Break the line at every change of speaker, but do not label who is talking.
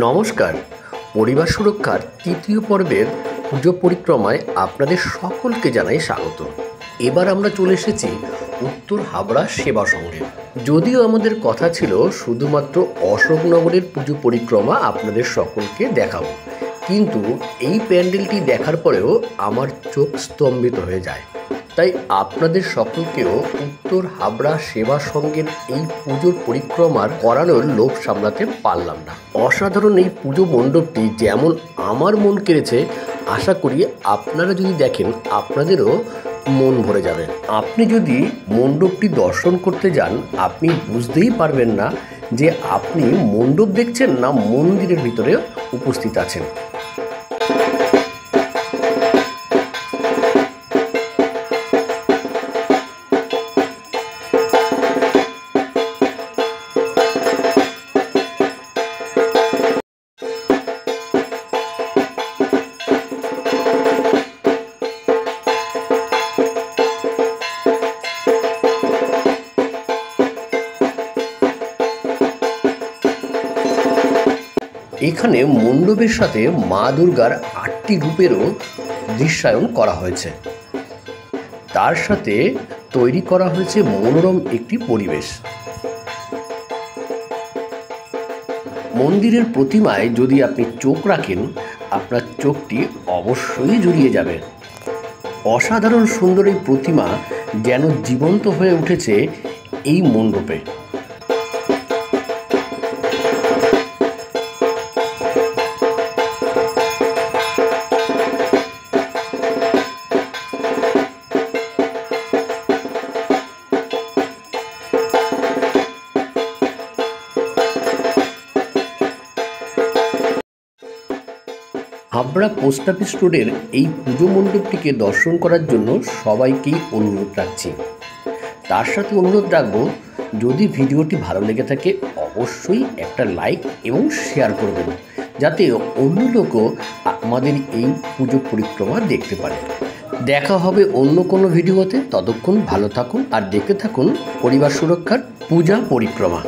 নমস্কার। পরিবার সুরক্ষার তৃতীয় পর্বের পুজো পরিক্রমায় আপনাদের সকলকে জানাই স্বাগত। এবার আমরা চলে এসেছি উত্তর হাবড়া সেবা সংঘে। যদিও আমাদের কথা ছিল শুধুমাত্র অশোকনগরের পুজো পরিক্রমা আপনাদের সকলকে দেখাবো, কিন্তু এই প্যান্ডেলটি দেখার পরেও আমার চোখ স্তম্ভিত হয়ে যায়। তাই আপনাদের সকলকেও উত্তর হাবড়া সেবা সংঘের এই পুজোর পরিক্রমার করানোর লোভ সামলাতে পারলাম না। অসাধারণ এই পুজো মণ্ডপটি যেমন আমার মন কেড়েছে, আশা করি আপনারা যদি দেখেন আপনাদেরও মন ভরে যাবে। আপনি যদি মণ্ডপটি দর্শন করতে যান, আপনি বুঝতেই পারবেন না যে আপনি মণ্ডপ দেখছেন না মন্দিরের ভিতরে উপস্থিত আছেন। এখানে মণ্ডপের সাথে মা দুর্গার ৮টি রূপেরও দৃশ্যায়ন করা হয়েছে। তার সাথে তৈরি করা হয়েছে মনোরম একটি পরিবেশ। মন্দিরের প্রতিমায় যদি আপনি চোখ রাখেন, আপনার চোখটি অবশ্যই জুড়িয়ে যাবে। অসাধারণ সুন্দর এই প্রতিমা যেন জীবন্ত হয়ে উঠেছে এই মণ্ডপে। হাবড়া পোস্ট অফিস রোডের এই পুজো মণ্ডপটিকে দর্শন করার জন্য সবাইকেই অনুরোধ রাখছি। তার সাথে অনুরোধ রাখবো, যদি ভিডিওটি ভালো লেগে থাকে অবশ্যই একটা লাইক এবং শেয়ার করবেন, যাতে অন্য লোকও আমাদের এই পুজো পরিক্রমা দেখতে পারে। দেখা হবে অন্য কোনো ভিডিওতে। ততক্ষণ ভালো থাকুন আর দেখতে থাকুন পরিবার সুরক্ষার পূজা পরিক্রমা।